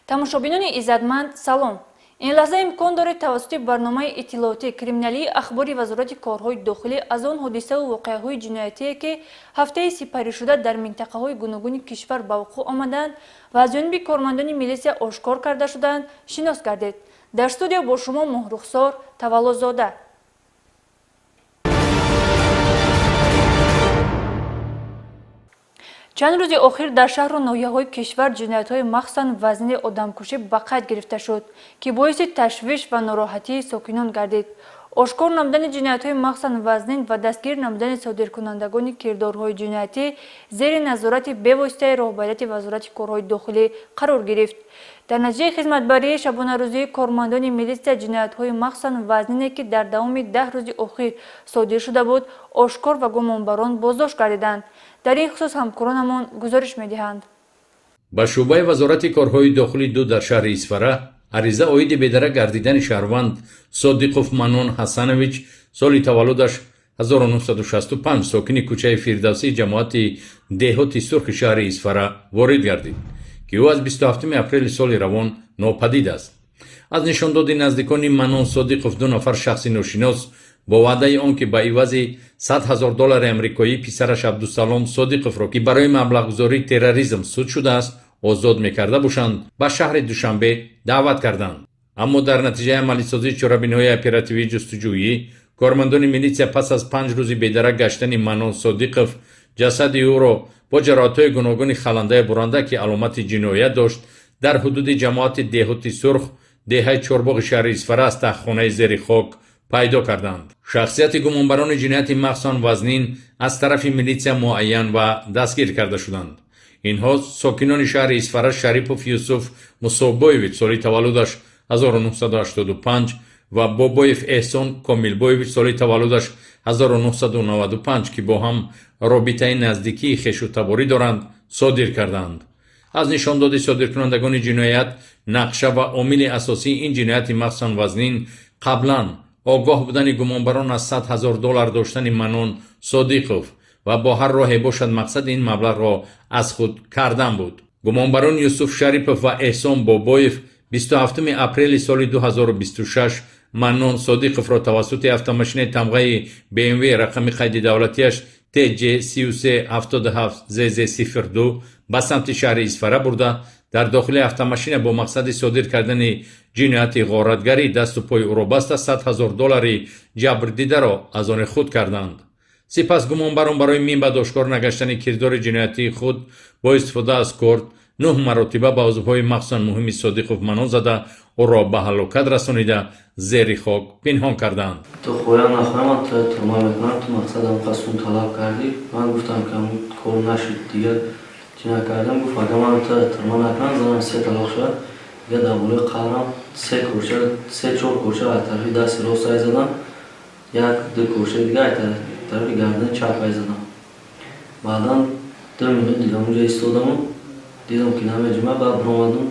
тамошобинони иззатманд салом. این لحظه امکان دارد توسط برنامه اطلاعاتی کریمینالی اخباری وزارت کارهای داخلی از آن حادثه و واقعه‌های جنایتی که هفته سپری شده در منطقه‌های گوناگون کشور به وقوع آمدند و از جانب کارمندان میلیسیا آشکار کرده شدند شناس گردید. در استودیو با شما مهرخسار تولدزاده. چند روز اخیر در شهر و ناحیه‌های کشور جنایت‌های مخصوصاً وزنی آدمکشی به قید گرفته شد که باعث تشویش و ناراحتی ساکنان گردید. آشکار نمودن جنایت‌های مخصوصاً وزنین و دستگیر نمودن صادرکنندگان کردارهای جنایتی زیر نظارت به‌واسطه راهبردی وزارت کارهای داخلی قرار گرفت. در نتیجه خدمتبری شبانه روزی کارمندان میلیسیا جنایت‌های مخصوصاً وزنینی که در دوام 10 روز اخیر صادر شده بود آشکار و گمانبران بازداشت گردیدند. در این خصوص همکارانمان گزارش می‌دهند. با شعبه وزارت کارهای داخلی دو در شهر اسفره عریضه عاید بدرک گردیدن شهروند صادقوف منون حسنویچ سال تولدش 1965 ساکن کوچه فردوسی جماعت دهات سرخ شهر اسفره وارد گردید که او از 27 اپریل سال روان ناپدید است. از نشان داد نزدیکان منون صادقوف دو نفر شخص ناشناس با وعده آنکه به عوض $100,000 امریکایی پسرش عبدالسلام صادقوف را که برای مبلغ گذاری تروریسم سود شده است آزاد میکرده باشند به شهر دوشنبه دعوت کردند. اما در نتیجه عملی سازی چاره‌بین‌های اپراتیوی جستجویی کارمندان میلیسیا پس از 5 روز بی‌درک گشتن منون صادقوف جسد او را با جراحت‌های گوناگون خلنده برنده که علامت جنایت داشت در حدود جماعت دهات سرخ دهه چهارباغ شهر اسفره از تخت زیر خاک پیدا کردند. شخصیت گمانبران جنایت مخصوصاً وزنین از طرف میلیسیا معین و دستگیر کرده شدند. اینها ساکنان شهر اسفره شریپوف یوسف مصابویویچ سال تولدش 1985 و بابویف احسان کامیلبویویچ سال تولدش 1995 که با هم رابطه نزدیکی خویش و تباری دارند صادر کردند. از نشان داد صادرکنندگان جنایت نقشه و عامل اساسی این جنایت مخصوصاً وزنین قبلا آگاه بودن گمانبران از $100,000 داشتن منون صادقوف و با هر راهی باشد مقصد این مبلغ را از خود کردن بود. گمانبران یوسف شریپوف و احسان بابویف 27 اپریل سال 2026 منون صادقوف را توسط автомашین تمغه BMW رقم قید دولتیش TJ 3377 ZZ02 به سمت شهر اسفره برده در داخل автомашین با مقصد صادر کردن جنایت غارتگری دست و پای او را بسته $100,000 جبر دیده را از آن خود کردند. سپس گمانبران برای مین به آشکار نگشتن کردار جنایتی خود با استفاده از کارت 9 مرتبه به عضوهای مخصوصاً مهم صادقوف منون زده او را به هلاکت رسانیده زیر خاک پنهان کردند. تو خواهم نخواهم تا تمام میکنم تو مقصدم قصد طلب کردی من گفتم که کار نشد دیگه چی نکردم گفت اگه من تا تمام نکنم زنم 3 طلاق شد دیگه در بوله قرارم 3-4 کورچه از طرفی دست راست زدم یک 2 کورچه دیگه از طرفی گردن چپ زدم. بعدا 2 میلیون دیگه اونجا ایستادم دیدم که نمیجمه بعد برامدم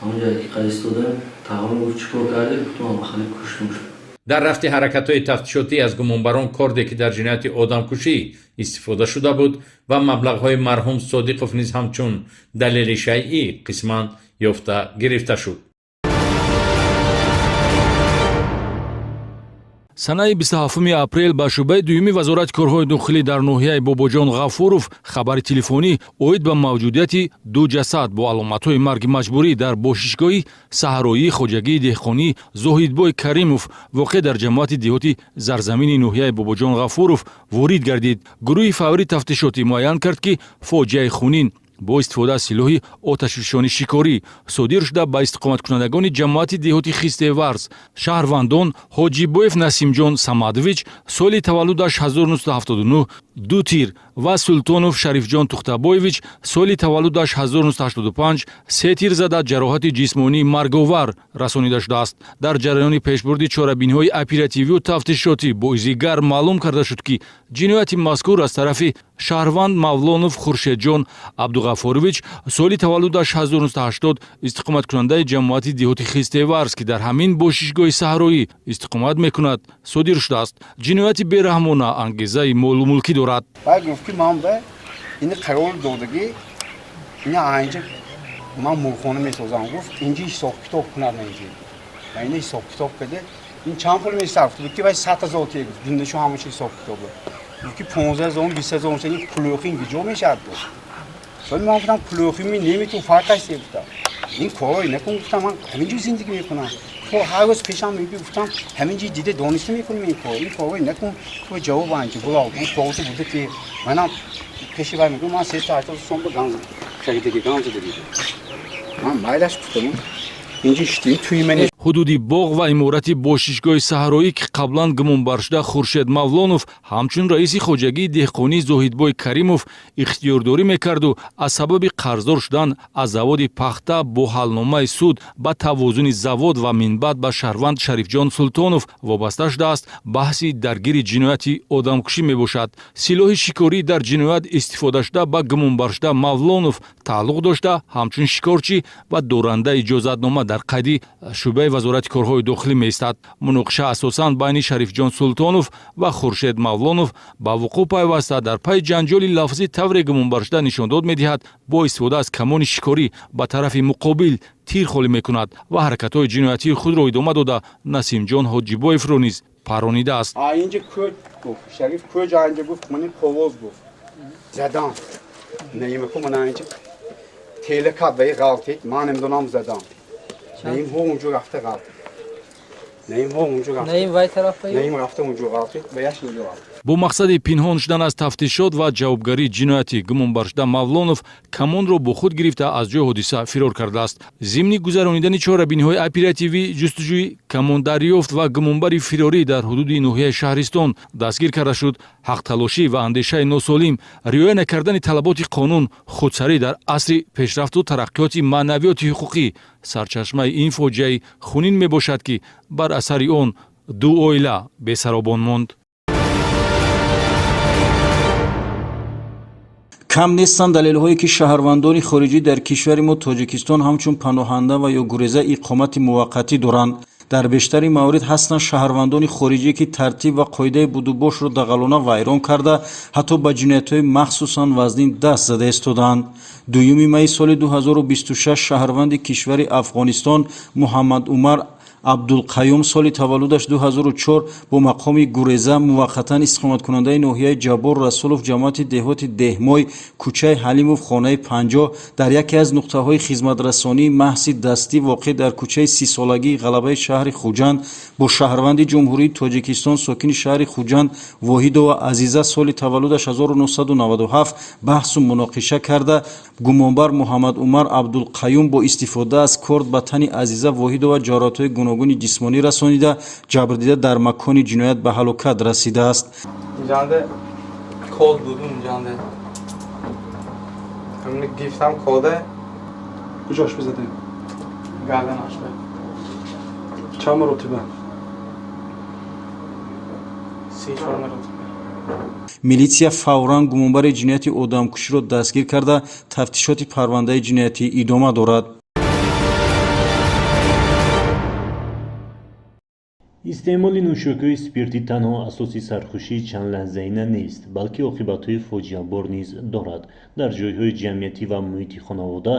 همونجا که قد ایستادم تقام گفت چیکار کردی گفتم خیلی کشتم شد. در رفت حرکت‌های تفتیشاتی از گمانبران کاردی که در جنایت آدمکشی استفاده شده بود و مبلغ‌های مرحوم صادقوف نیز همچون دلیل شیعی قسماً یافته گرفته شد. санаи 27 апрел ба шӯъбаи дуюми вазорати корҳои дохилӣ дар ноҳияи бобоҷон ғафуров хабари телефонӣ оид ба мавҷудияти ду ҷасад бо аломатҳои марги маҷбурӣ дар бошишгоҳи саҳроии хоҷагии деҳқонӣ зоҳидбой каримов воқеъ дар ҷамоати деҳоти зарзамини ноҳияи бобоҷон ғафуров ворид гардид. гурӯҳи фаврӣ тафтишотӣ муайян кард ки фоҷиаи хунин бо истифода аз силоҳи оташфишони шикорӣ содир шуда ба истиқоматкунандагони ҷамоати деҳоти хистеварз шаҳрвандон ҳоҷибоев насимҷон самадович соли таваллудаш 1979 ду тир ва султонов шарифҷон тухтабоевич соли таваллудаш 1985 се тир зада ҷароҳати ҷисмонии марговар расонида шудааст. дар ҷараёни пешбурди чорабиниҳои оперативию тафтишотӣ бо изи гарм маълум карда шуд ки ҷинояти мазкур аз тарафи шаҳрванд мавлонов хуршедҷон абдуғафорович соли таваллудаш 1980 истиқоматкунандаи ҷамоати деҳоти хистеварз ки дар ҳамин бошишгоҳи саҳроӣ истиқомат мекунад содир шудааст. ҷинояти бераҳмона ангезаи молу мулкӣ дорад. بعد گفت که من به این قرار دادگی این اینجا من مرخونه میسازم. گفت اینجا حساب کتاب کنن اینجا. یعنی حساب کتاب بده. این چند پول میصرف کنه که باید 100,000 تیگ دیندشو همش حساب کتابه. یکی 15,000 20,000 این کلوخی اینجا میشد. ولی من گفتم کلوخی می نمیتون فرق است گفتم. این کارو نکن گفتم من همینجوری زندگی میکنم. تو هر روز پیشم میگی گفتم همینجوری دیده دانش میکنم این کارو نکن. تو جواب انجام بلا اون کارو بوده که منم پیشی بر میگم من 380 سوم به گنز خریدگی گنز دیدم. من مایلش گفتم اینجا اشتی توی من ҳудуди боғ ва иморати бошишгоҳи саҳроӣ ки қаблан гумонбар шуда хуршед мавлонов ҳамчун раиси хоҷагии деҳқонии зоҳидбой каримов ихтиёрдорӣ мекарду аз сабаби қарздор шудан аз заводи пахта бо ҳалномаи суд ба тавозуни завод ва минбаъд ба шаҳрванд шарифҷон султонов вобаста шудааст баҳси даргири ҷинояти одамкушӣ мебошад. силоҳи шикорӣ дар ҷиноят истифода шуда ба гумонбар шуда мавлонов тааллуқ дошта ҳамчун шикорчӣ ва дорандаи иҷозатнома дар қайди шӯъбаи вазорати корҳои дохилӣ меистад. муноқиша асосан байни шарифҷон султонов ва хуршед мавлонов ба вуқӯъ пайваста дар пайи ҷанҷоли лафзӣ тавре гумонбаршуда нишондод медиҳад бо истифода аз камони шикорӣ ба тарафи муқобил тир холӣ мекунад ва ҳаракатҳои ҷиноятии худро идома дода насимҷон ҳоҷибоевро низ паронидааст. اینجا کج گفت شریف کج اینجا گفت من پاواز گفت زدم نیم کو من اینجا تیله کابه غلطی من نمیدونم زدم نیم هو اونجا رفته غلط نیم هو اونجا رفته نیم وای طرف نیم رفته اونجا غلطی و یش اینجا غلط бо мақсади пинҳон шудан аз тафтишот ва ҷавобгарии ҷиноятӣ гумонбаршуда мавлонов камонро бо худ гирифта аз ҷои ҳодиса фирор кардааст. зимни гузаронидани чорабиниҳои оперативӣ ҷустуҷӯи камондариёфт ва гумонбари фирорӣ дар ҳудуди ноҳияи шаҳристон дастгир карда шуд. ҳақталошӣ ва андешаи носолим, риоя накардани талаботи қонун, худсарӣ дар асри пешрафту тараққиёти маънавиёти ҳуқуқӣ сарчашмаи ин фоҷиаи хунин мебошад ки бар асари он ду оила бесаробон монд. кам нестанд далелҳое ки шаҳрвандони хориҷӣ дар кишвари мо тоҷикистон ҳамчун паноҳанда ва ё гуреза иқомати муваққатӣ доранд. дар бештари маврид ҳастанд шаҳрвандони хориҷӣ ки тартиб ва қоидаи будубошро дағалона вайрон карда ҳатто ба ҷиноятҳои махсусан вазнин даст зада истодаанд. 2 майи соли 2026 шаҳрванди кишвари афғонистон муҳаммад умар абдулқайюм соли таваллудаш 2004 бо мақоми гуреза муваққатан истиқоматкунандаи ноҳияи ҷаббор расулов ҷамоати деҳоти деҳмой кӯчаи ҳалимов хонаи 50 дар яке аз нуқтаҳои хизматрасонии маҳси дастӣ воқеъ дар кӯчаи 30-солагии ғалабаи шаҳри хуҷанд бо шаҳрванди ҷумҳурии тоҷикистон сокини шаҳри хуҷанд воҳидова азиза соли таваллудаш 1997 баҳсу муноқиша карда гумонбар муҳаммад умар абдулқайюм бо истифода аз корд ба тани азиза воҳидова ҷароҳатҳои гуногуни ҷисмонӣ расонида ҷабрдида дар макони ҷиноят ба ҳалокат расидааст. Jande kod budum jande. Hamne giftam kode. کجاش بزدیم؟ Gardanash be. چند مرتبه؟ 3-4 مرتبه. милитсия фавран гумонбари ҷинояти одамкуширо дастгир карда тафтишоти парвандаи ҷиноятӣ идома дорад. استعمال نوشاک‌های اسپریتی تنها اساس سرخوشی چند لحظه‌ای نیست، بلکه عاقبت‌های فاجعه‌بار نیز دارد. در جای‌های جمعیتی و محیط خانواده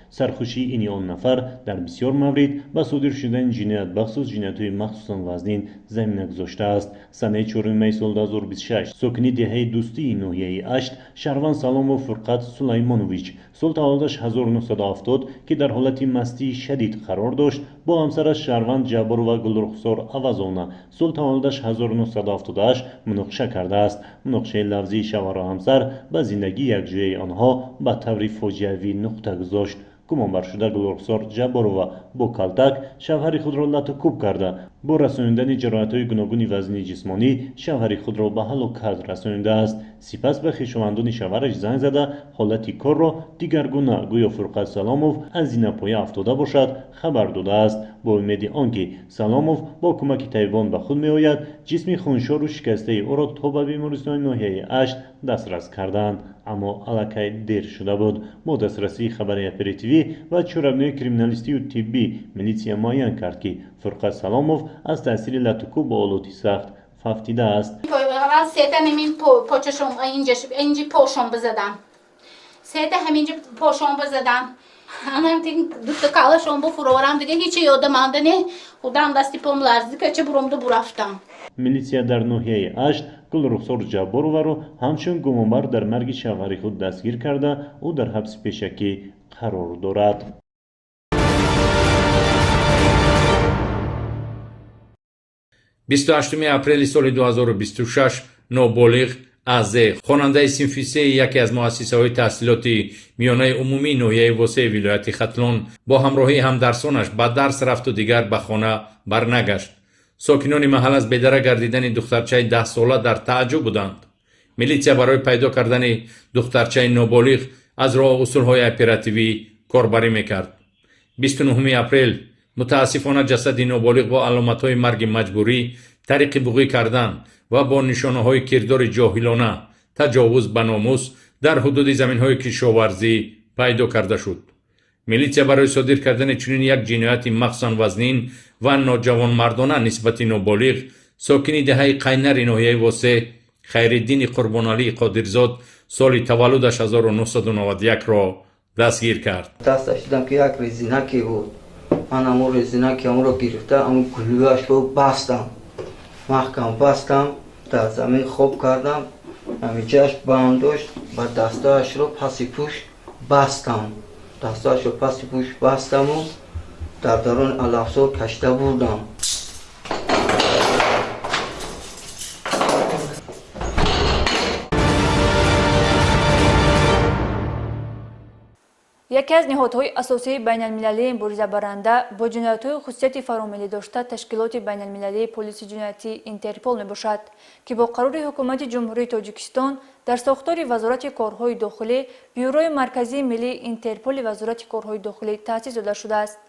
سرخوشی این آن نفر در بسیار موارد به صادر شدن جنایت بخصوص جنایت‌های مخصوصاً وزنین زمینه گذاشته است. سنه 4 می سال 2026 ساکنی دهه دوستی ناحیه اشت شهروند سلام و فرقت سلیمانویچ سال تولدش 1970 که در حالت مستی شدید قرار داشت با همسرش شهروند جبار و گلرخسار عوضانه سال تولدش 1978 مناقشه کرده است. مناقشه لفظی شوهر و همسر به زندگی یکجایی آنها به طور فاجعه‌آور نقطه گذاشت. گمانبر شده گلرخسار جبارова با کلتک شوهر خود را لط و کوب کرده با رسانیدن جراحت‌های گوناگون وزنی جسمانی شوهر خود را به هلاکت رسانیده است. سپس به خویشاوندان شوهرش زنگ زده حالت کار را دیگرگونه گویا فرقت سلاموف از زینه پایه افتاده باشد خبر داده است. با امید آنکه سلاموف با کمک طبیبان به خود میآید جسم خونشار و شکسته او را تا به بیمارستان ناحیه اشت دسترس کردند، اما الکی دیر شده بود. با دسترسی خبر اپراتیوی و چوربنای کریمینالیستی و طبی میلیسیا معین کرد که فرقت سلاموف از تاثیر لطوکو با آلاتی سخت ففتیده است. اول سیتن این پاچشم اینجا پاشم بزدم سه تا همینجا پاشون بزدم. Anam dükte kalaşım bu program diye hiç yodamandı ne. Udam dasti pom lazdı kaçı burumda buraftam. Militsiya дар ноҳияи Ашт Гулрухсор Ҷаббороваро ҳамчун гумонбар дар марги шавҳари худ дастгир карда, ӯ дар ҳабси пешакӣ қарор дорад. 28 апрели соли 2026 ноболиғ Азе, хонандаи синфи се яке аз муассисаҳои таҳсилоти миёнаи умумии ноҳияи восеи вилояти Хатлон бо ҳамроҳии ҳамдарсонаш ба дарс рафту дигар ба хона барнагашт. сокинони маҳал аз бедара гардидани духтарчаи 10-сола дар тааҷҷуб буданд. милитсия барои пайдо кардани духтарчаи ноболиғ аз роҳ усулҳои оперативӣ корбарӣ мекард. 29 апрел мутаассифона ҷасади ноболиғ бо аломатҳои марги маҷбурӣ, тариқи буғӣ кардан ва бо нишонаҳои кирдори ҷоҳилона таҷовуз ба номус дар ҳудуди заминҳои кишоварзӣ пайдо карда шуд. милитсия барои содир кардани чунин як ҷинояти махсусан вазнин ва ноҷавонмардона нисбати ноболиғ сокини деҳаи қайнари ноҳияи восе хайриддини қурбоналии қодирзод соли таваллудаш 1991-ро дастгир кард. дасташ дидам ки як резинаке буд. ман ҳамон резинаки ҳамонро гирифта ҳамон гулӯяшро бастам, маҳкам бастам, дар замин хоб кардам, ҳамиҷаш банд дошт, ба дастаашро паси пушт бастам, дастаашро паси пушт бастаму дар дарони алафзор кашида бурдам. яке аз ниҳодҳои асосии байналмилалии муборизабаранда бо ҷиноятҳои хусусияти фаромилӣ дошта ташкилоти байналмилалии полиси ҷиноятӣ Интерпол мебошад, ки бо қарори ҳукумати ҷумҳурии Тоҷикистон дар сохтори вазорати корҳои дохилӣ бюрои марказии миллии Интерполи вазорати корҳои дохилӣ таъсис дода шудааст.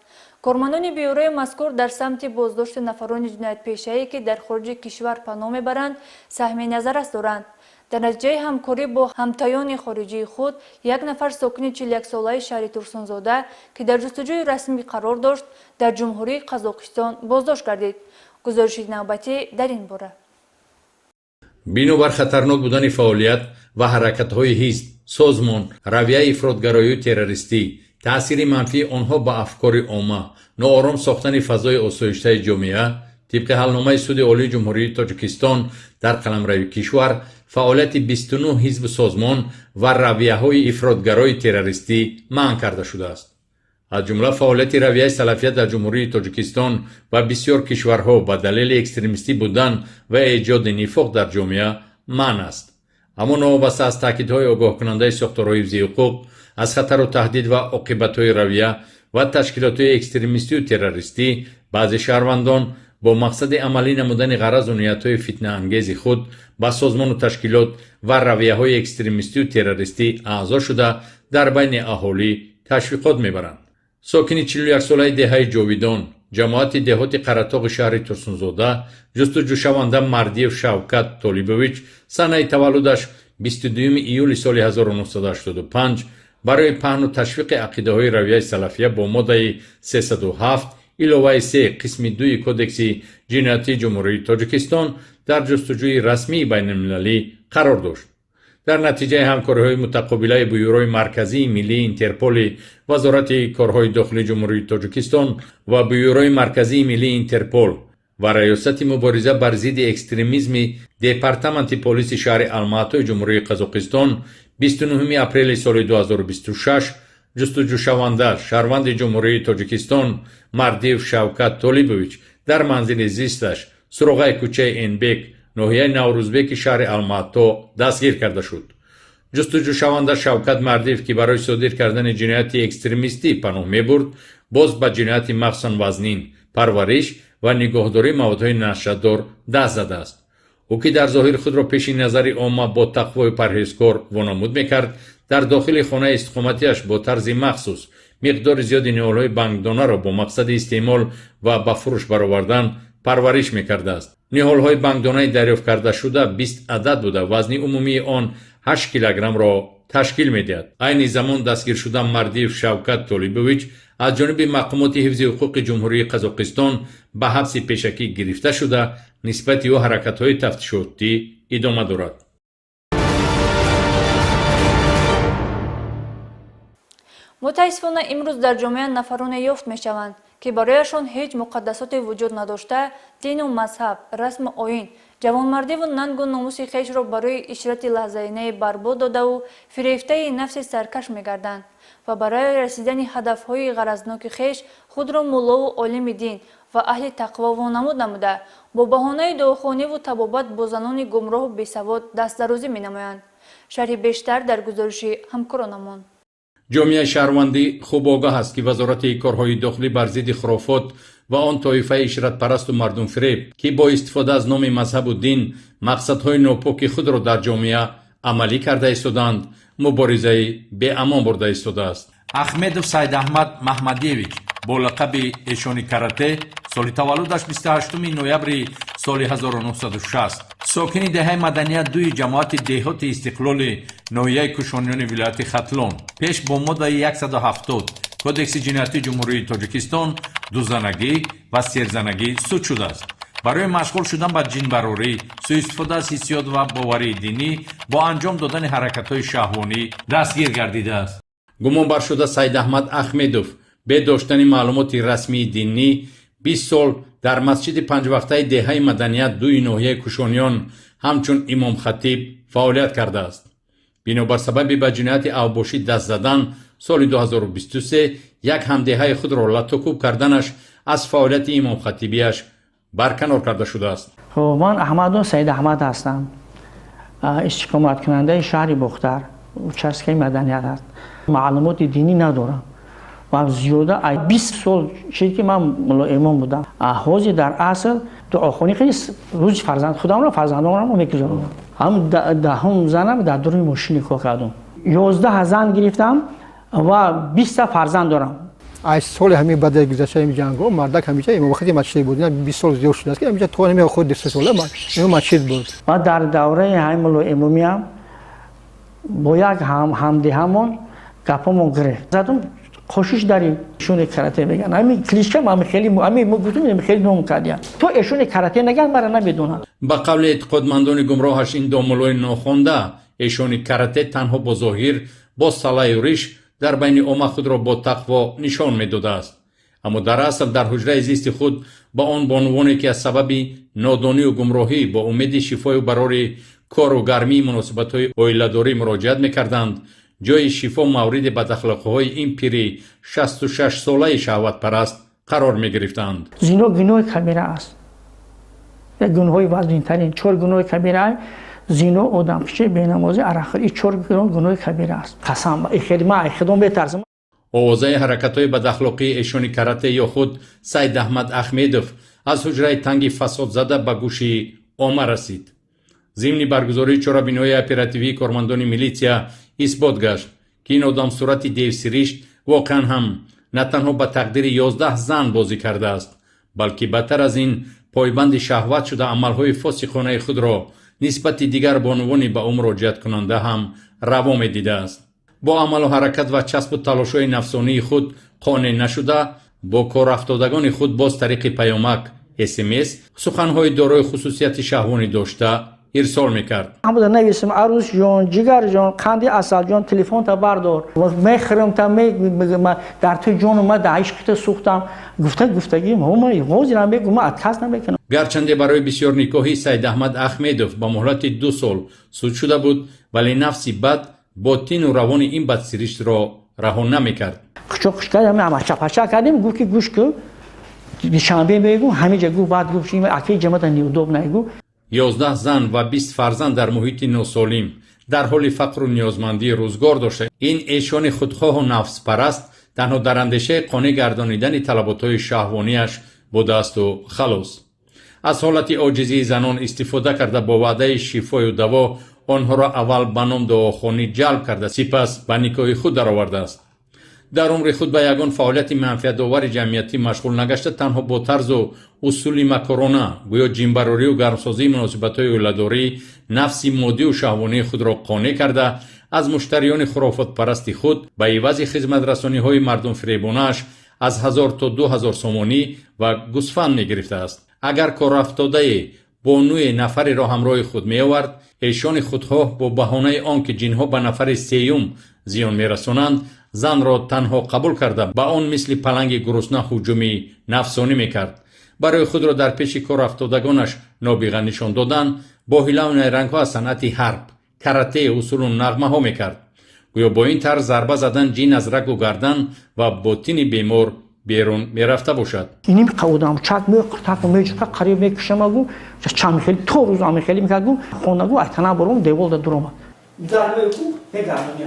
кормандони бюрои мазкур дар самти боздошти нафарони ҷиноятпешае ки дар хориҷи кишвар паноҳ мебаранд саҳми назаррас доранд. дар натиҷаи ҳамкорӣ бо ҳамтоёни хориҷии худ як нафар сокини 41-солаи шаҳри Турсунзода ки дар ҷустуҷӯи расмӣ қарор дошт дар ҷумҳурии Қазоқистон боздошт гардид. гузориши навбатӣ дар ин бора. бинобар хатарнок будани фаъолият ва ҳаракатҳои ҳизб, созмон, равияи ифротгароию террористӣ, таъсири манфии онҳо ба афкори омма, ноором сохтани фазои осоиштаи ҷомеа, тибқи ҳалномаи суди олии ҷумҳурии Тоҷикистон дар қаламрави кишвар, фаъолияти 29 ҳизбу созмон ва равияҳои ифротгарои террористӣ манъ карда шудааст. аз ҷумла фаъолияти равияи салафия дар ҷумҳурии Тоҷикистон ва бисёр кишварҳо ба далели экстремистӣ будан ва эҷоди нифоқ дар ҷомеа манъ аст. аммо новобаста аз таъкидҳои огоҳкунандаи сохторҳои ҳифзи ҳуқуқ аз хатару таҳдид ва оқибатҳои равия ва ташкилотҳои экстремистию террористӣ баъзе шаҳрвандон бо мақсади амалӣ намудани ғаразу ниятҳои фитнаангези худ ба созмону ташкилот ва равияҳои экстремистию террористӣ аъзо шуда дар байни аҳолӣ ташвиқот мебаранд. сокини 41-солаи деҳаи ҷовидон, ҷамоати деҳоти қаратоғи шаҳри Турсунзода, ҷустуҷӯшаванда Мардиев Шавкат Толибович санаи таваллудаш 22 июли соли 1985 барои паҳну ташвиқи ақидаҳои равияи салафия бо моддаи 307 иловаи 3 қисми 2 кодекси ҷиноятии ҷумҳурии Тоҷикистон дар ҷустуҷӯи расмии байналмилалӣ қарор дошт. дар натиҷаи ҳамкориҳои мутақобилаи бюрои марказии миллии Интерполи вазорати корҳои дохилии ҷумҳурии Тоҷикистон ва бюрои марказии миллии Интерпол ва раёсати мубориза бар зидди экстремизми департаменти полиси шаҳри Алматои ҷумҳурии Қазоқистон 29 апрели соли 2026 ҷустуҷӯшаванда шаҳрванди ҷумҳурии Тоҷикистон Мардиев Шавкат Толибович дар манзили зисташ суроғаи кӯчаи Энбек ноҳияи Наврӯзбеки шаҳри Алмато дастгир карда шуд. ҷустуҷӯшаванда Шавкат Мардиев ки барои содир кардани ҷинояти экстремистӣ паноҳ мебурд, боз ба ҷинояти махсусан вазнин, парвариш ва нигоҳдории маводҳои нашаддор даст задааст. ӯ ки дар зоҳир худро пеши назари омма бо тақвою парҳезкор вонамуд мекард, дар дохили хонаи истиқоматиаш бо тарзи махсус миқдори зиёди ниҳолҳои бангдонаро бо мақсади истеъмол ва ба фурӯш баровардан парвариш мекардааст. ниҳолҳои бангдонаи дарёфт кардашуда 20 адад буда вазни умумии он 8 килограммро ташкил медиҳад. айни замон дастгир шуда Мардиев Шавкат Толибович аз ҷониби мақомоти ҳифзи ҳуқуқи ҷумҳурии Қазоқистон ба ҳабси пешакӣ гирифта шуда нисбати ӯ ҳаракатҳои тафтишотӣ идома дорад. متاسفانه امروز در جامعه نفرانی یافت میشوند که برایشان هیچ مقدساتی وجود نداشته، دین و مذهب، رسم و آیین، جوانمردی و ننگ و ناموس خویش را برای اشرت لحظه‌ای برباد داده و فریفته نفس سرکش میگردند و برای رسیدن هدفهای غرضناک خویش خود را مولا و عالم دین و اهل تقوا وانمود نموده با بهانه دعاخوانی و طبابت با زنان گمراه و بیسواد دست درازی می‌نمایند. شرح بیشتر در گزارش همکارانمان. جامعه شهروندی خوب آگاه است که وزارت کارهای داخلی بر ضد خرافات و آن طایفه اشرت پرست و مردم فریب که با استفاده از نام مذهب و دین مقصدهای ناپاک خود را در جامعه عملی کرده ایستادند، مبارزه به امان برده ایستاده است. احمدوف سید احمد محمدیویچ با لقب ایشانی کاراته سال تولدش 28 نوامبر سال 1960 ساکن دهه مدنیت دوی جماعت دهات استقلال ناحیه کوشانیان ولایت ختلان پیش با ماده 170 کدکس جنایتی جمهوری تاجیکستان دوزنگی و سیرزنگی سود شده است. برای مشغول شدن به جنبراری، سوء استفاده از حسیات و باوری دینی با انجام دادن حرکت‌های شهوانی دستگیر گردیده است. گمان بر شده سید احمد احمدوف به داشتن معلومات رسمی دینی 20 سال در مسجد پنج وقته دهه مدنیت دوی ناحیه کوشانیان همچون امام خطیب فعالیت کرده است. بنابر سبب به جنایت اوباشی دست زدن سال 2023 یک همدهه خود را لطوکوب کردنش از فعالیت امام خطیبیش برکنار کرده شده است. من احمد سید احمد هستم. استقامت کننده شهر بختر چسکه مدنیت است. معلومات دینی ندارم و زیاده 20 سال چیزی که من مولا امام بودم. حاجی در اصل دعاخوانی خیلی روز فرزند خودم را فرزندانم رو میگذارم. هم دهم زنم در دور ماشین کار کردم. 11 زن گرفتم و 20 تا فرزند دارم. از سال همین بعد گذشته این جنگو مردک همیشه این وقتی مسجد بود، 20 سال زیاد شده است که همیشه تو نمی خود 2 ساله این مسجد بود. و در دوره همین مولا امامی هم با یک همدیهمون گپامون گرفت. زدم کوشش داری ایشون کاراته بگن. همین کلیشه من خیلی گفتم خیلی نام کردیم. تو ایشون کاراته نگن مرا نمیدونن. با قول اعتقادمندان گمراهش این دامولای ناخوانده ایشون کاراته تنها با ظاهر با صلاح و ریش در بین عامه خود را با تقوا نشان میداده است، اما در اصل در حجره زیست خود با آن بانوانی که از سبب نادانی و گمراهی با امید شفای و برای کار و گرمی مناسبت‌های عائله‌داری مراجعت می‌کردند، جای شفا مورد بداخلاقی‌های این پیری 66 ساله شهوت پرست قرار می‌گرفتند. زنا گناه کبیره است. یک گناه وزن‌ترین 4 گناه کبیره زنا، آدمکشی، بی‌نمازی، عرق، این 4 گناه کبیره است. قسم خیلی من خودم بترسم. آوازه حرکت‌های بداخلاقی ایشانی کاراته یا خود سید احمد احمدوف از حجره تنگی فساد زده به گوشی عامه رسید. ضمن برگزاری چهاربین‌های اپراتیوی کارمندان میلیسیا اثبات گشت که این آدم صورت دیوسریشت واقعا هم نه تنها به تقدیر 11 زن بازی کرده است، بلکه بدتر از این پایبند شهوت شده عملهای فاسقانه خود را نسبت دیگر بانوانی به او مراجعت کننده هم روا می‌دیده است. با عمل و حرکت و چسب و تلاش‌های نفسانی خود قانع نشده، با کار افتادگان خود باز طریق پیامک SMS سخن‌های دارای خصوصیت شهوانی داشته ارسال میکرد. همون نویسم عروس جان، جگر جان، قندی اصل جان، تلفن تا بردار. میخرم تا میگم در تو جان اومد عشقت سوختم. گفتگی ما حاضر میگم اتکاس نمیکنم. گرچند برای بسیار نکاحی سید احمد احمدوف با مهلت 2 سال سود شده بود، ولی نفسی بد باطن و روان این بدسریشت را رها نمیکرد. خشک کردم اما چپاچا کردیم گفت که گوش کو شنبه میگم همه جا گفت بعد گفتیم اکی جماعت نیودوب نگو. 11 زن و 20 فرزند در محیط ناسالم در حال فقر و نیازمندی روزگار داشته. این ایشان خودخواه و نفس پرست تنها در اندیشه قانع گردانیدن طلبات‌های شهوانیش بوده است و خلاص. از حالت عاجزی زنان استفاده کرده با وعده شفای و دوا آنها را اول به نام دعاخوانی جلب کرده، سپس به نکاح خود درآورده است. در عمر خود به یگان فعالیت منفعت آور جمعیتی مشغول نگشته، تنها با طرز و اصول مکرانه گویا جنبراری و گرمسازی مناسبت‌های عائله‌داری نفس مادی و شهوانی خود را قانع کرده از مشتریان خرافات پرستی خود به عوض خدمت رسانی‌های مردم فریبانه‌اش از 1000 تا 2000 سومانی و گوسفند می‌گرفته است. اگر کار افتاده بانوی نفری را همراه خود می آورد. ایشان خودخواه با بهانه آنکه جنها به نفر سیوم زیان می رسانند زن را تنها قبول کرده به آن مثل پلنگ گرسنه هجومی نفسانی می کرد. برای خود را در پیش کار افتادگانش نابغه نشان دادن، با حیله و نیرنگ ها از صنعت حرب، کاراته، اصول و نغمه ها می کرد. گویا با این طرز ضربه زدن جین از رگ و گردن و باطن بیمار بیرون می رفته باشد. اینیم قودم چاک می قرتاق می چاک قریب می کشم اگو چند خیلی تو روز آمی خیلی می کردم خونگو اتنا برام دیوال داد درام. دارم کو بگردم یا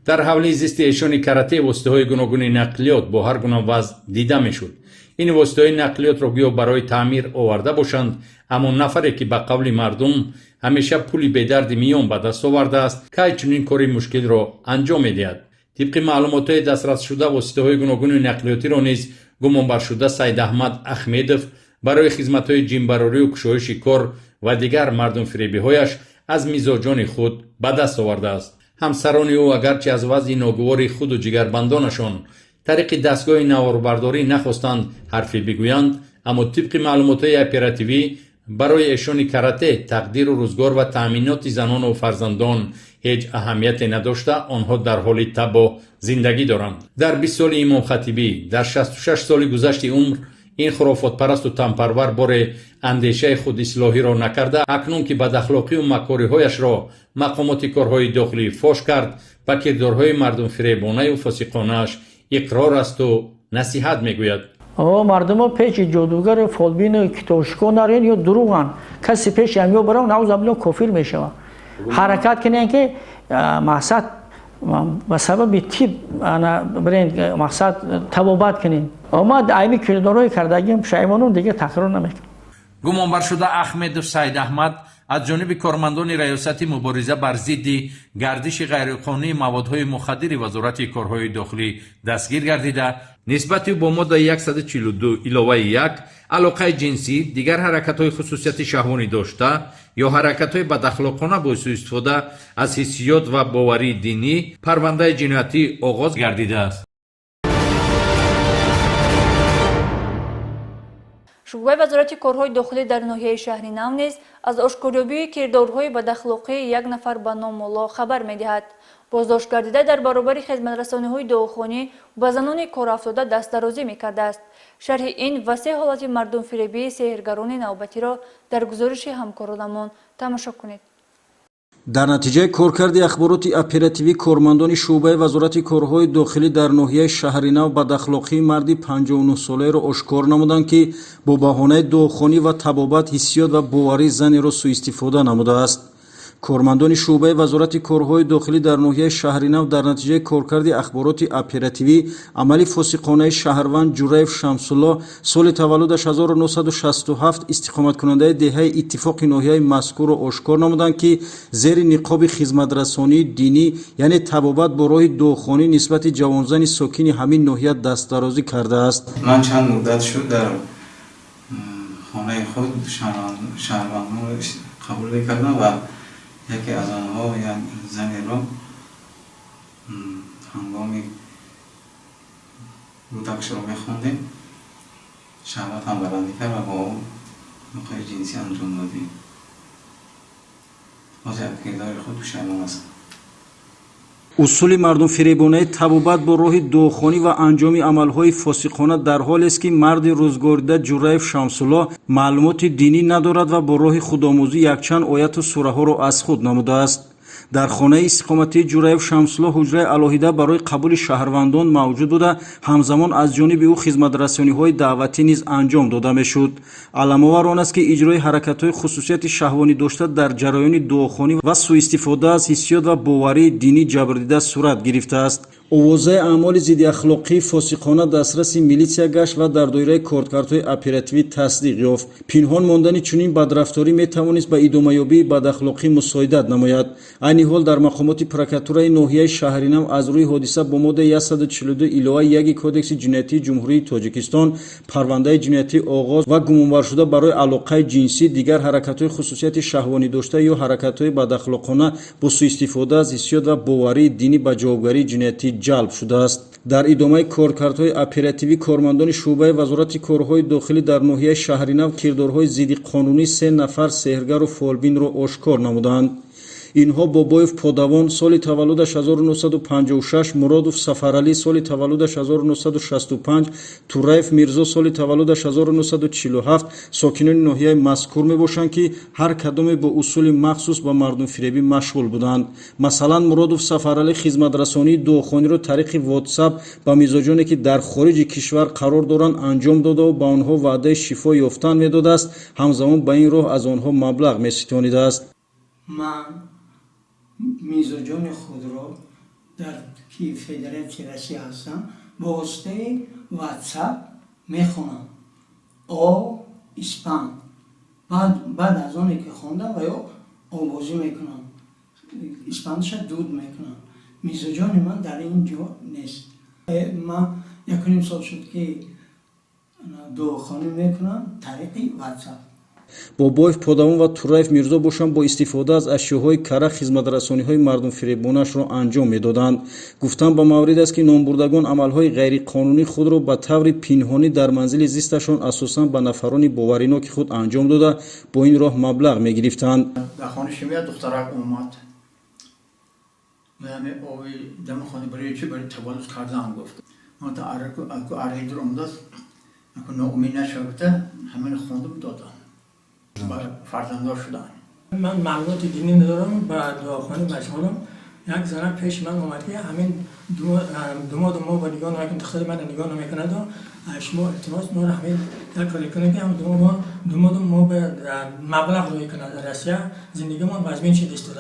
در حوله زیست ایشان کاراته واسطه‌های گوناگون نقلیات با هر گونه وضع دیده میشد. این واسطه‌های نقلیات را گویا برای تعمیر آورده باشند، اما نفری که به قول مردم همیشه پولی به درد میان به دست آورده است که چنین کاری مشکل را انجام میدهد. طبق معلومات دسترس شده واسطه‌های گوناگون نقلیاتی را نیز گمانبر شده سید احمد احمدوف برای خدمت‌های جنبراری و کشایش کار و دیگر مردم فریبی‌هایش از میزاجان خود به دست آورده است. همسران او اگرچه از وضع ناگوار خود و جگربندانشان طریق دستگاه نواربرداری نخواستند حرفی بگویند، اما طبق معلومات اپراتیوی برای ایشان کاراته تقدیر و روزگار و تأمینات زنان و فرزندان هیچ اهمیت نداشته آنها در حال تباه زندگی دارند. در 20 سال امام خطیبی در 66 سال گذشته عمر این خرافات پرست و تنپرور بار اندیشه خود اصلاحی را نکرده، اکنون که بد اخلاقی و مکاری هایش را مقامات کارهای داخلی فاش کرد و کردارهای مردم فریبانه و فاسقانه‌اش اقرار است و نصیحت میگوید. مردم پیش جادوگر فالبین کتوشکو نرین یا دروغن کسی پیش همیو برام نعوذ بالله کافر میشوه حرکت کنین که مقصد به سبب تیب انا برین مقصد توبت کنین اما دائمی کردارای کردگیم پشیمانون دیگه تکرار نمیکنه. گمانبر شده احمدوف سید احمد از جانب کارمندان ریاست مبارزه بر ضد گردش غیرقانونی موادهای مخدر وزارت کارهای داخلی دستگیر گردیده، نسبت با ماده 142 علاوه 1 علاقه جنسی، دیگر حرکت‌های خصوصیت شهوانی داشته یا حرکت‌های بداخلاقانه با سوء استفاده از حسیات و باوری دینی پرونده جنایتی آغاز گردیده است. شورای وزارت کارهای داخلی در ناحیه شهر نو نیز از آشکاریابی کردارهای بداخلاقی یک نفر به نام مولا خبر می‌دهد. بازداشت گردیده در برابر خدمت‌رسانی‌های داخلی به زنان کارافتاده دست‌درازی می‌کرده است. شرح این و سه حالت مردم فریبی سحرگران نوبتی را در گزارش همکارانمان تماشا کنید. در نتیجه کارکرد اخبارات اپراتیوی کارمندان شعبه وزارت کارهای داخلی در ناحیه شهرنو بداخلاقی مردی 59 ساله را آشکار نمودند که با بهانه دعاخوانی و طبابت حسیات و باوری زنی را سوء استفاده نموده است. کارمندان شعبه وزارت کارهای داخلی در ناحیه شهرنو در نتیجه کارکرد اخبارات اپراتیوی عملی فاسقانه شهروند جوریف شمس‌الله سال تولدش 1967 استقامت کننده دهه اتفاق ناحیه مذکور را آشکار نمودند که زیر نقاب خدمت‌رسانی دینی یعنی طبابت با راه دعاخوانی نسبت جوانزن ساکن همین ناحیه دست‌درازی کرده است. من چند مدت شد در خانه خود شهروندان قبول کردم و یکی از آنها یک زنی را هنگامی رودکش را میخوندیم شهوت هم بلندی کرد و با او موقع جنسی انجام دادیم. از یک کردار خود پشیمان است. اصول مردم فریبانه طبابت با راه دعاخوانی و انجام عملهای فاسقانه در حالی است که مرد روزگاریده جوریف شمس‌الله معلومات دینی ندارد و با راه خودآموزی یکچند آیت و سوره ها را از خود نموده است. در خانه استقامتی جوریف شمس‌الله حجره علاهیده برای قبول شهروندان موجود بوده، همزمان از جانب او خدمت‌رسانی‌های دعوتی نیز انجام داده میشد. علام‌آور آن است که اجرای حرکت‌های خصوصیت شهوانی داشته در جریان دعاخوانی و سوء استفاده از حسیات و باوری دینی جبر دیده صورت گرفته است. اوازه اعمال ضد اخلاقی فاسقانه دسترس میلیسیا گشت و در دایره کارکردهای اپراتیوی تصدیق یافت. پنهان ماندن چنین بدرفتاری میتوانست به ادامه یابی بداخلاقی مساعدت نماید. عین حال در مقامات پرکاتورای ناحیه شهرنو از روی حادثه با ماده 142 علاوه 1 کدکس جنایتی جمهوری تاجیکستان پرونده جنایتی آغاز و گمانبر شده برای علاقه جنسی، دیگر حرکت‌های خصوصیت شهوانی داشته یا حرکت‌های بداخلاقانه با سوء استفاده از حسیات و باوری دینی به جوابگری جنایتی جلب شده است. дар идомаи коркардҳои оперативӣ кормандони шуъбаи вазорати корҳои дохилӣ дар ноҳияи шаҳринав кирдорҳои зидди қонунӣ 3 нафар сеҳргару фолбинро ошкор намуданд. инҳо бобоев подавон соли таваллудаш 1956, муродов сафаралӣ соли таваллудаш 1965, тураев мирзо соли таваллудаш 1947 сокинони ноҳияи мазкур мебошанд ки ҳар кадоме бо усули махсус ба мардумфиребӣ машғул буданд. масалан муродов сафаралӣ хизматрасонии дуохониро тариқи вотсап ба мизоҷоне ки дар хориҷи кишвар қарор доранд анҷом додаву ба онҳо ваъдаи шифо ёфтан медодааст, ҳамзамон ба ин роҳ аз онҳо маблағ меситонидааст. мизоҷони худро дар ки федератсияи Россия ҳастам бо воситаи ватсап мехонам испан баъд аз оне ки хондам ва ё овозӣ мекунам испанша дуд мекунам. мизоҷони ман дар ин ҷо нест. ман 1.5 сол шуд ки дуохонӣ мекунам тариқи ватсап. бобоев подавон ва тураев мирзо бошанд бо истифода аз ашёҳои кара хизматрасониҳои мардумфиребонашро анҷом медоданд. гуфтанд ба маврид аст ки номбурдагон амалҳои ғайриқонунӣ худро ба таври пинҳонӣ дар манзили зисташон асосан ба нафарони бовариноки худ анҷом дода бо ин роҳ маблағ мегирифтанд. дар хони шимия духтарак омад дами хони барои чӣ барои таваллуд кардаам гуфт аридур омдааст ноумед нашавида ҳамин хондам додам фарзанддор шуданд. من معلومات دینی ندارم با دعاخوانی مشغولم. یک زنه پیش من اومد که همین دماد ما با نگاه نمیکنه دختر من نگاه نمیکنه و شما التماس ما را همین یک کاری کنه که هم دماد ما به مبلغ روی کنه در روسیه زندگی ما مزمین شده است.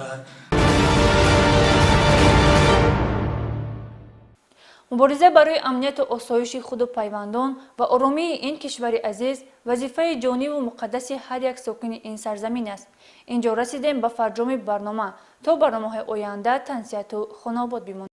мубориза барои амнияту осоиши худу пайвандон ва оромии ин кишвари азиз вазифаи ҷониву муқаддаси ҳар як сокини ин сарзамин аст. инҷо расидем ба фарҷоми барнома. то барномаҳои оянда тансияту хонобод бимонед.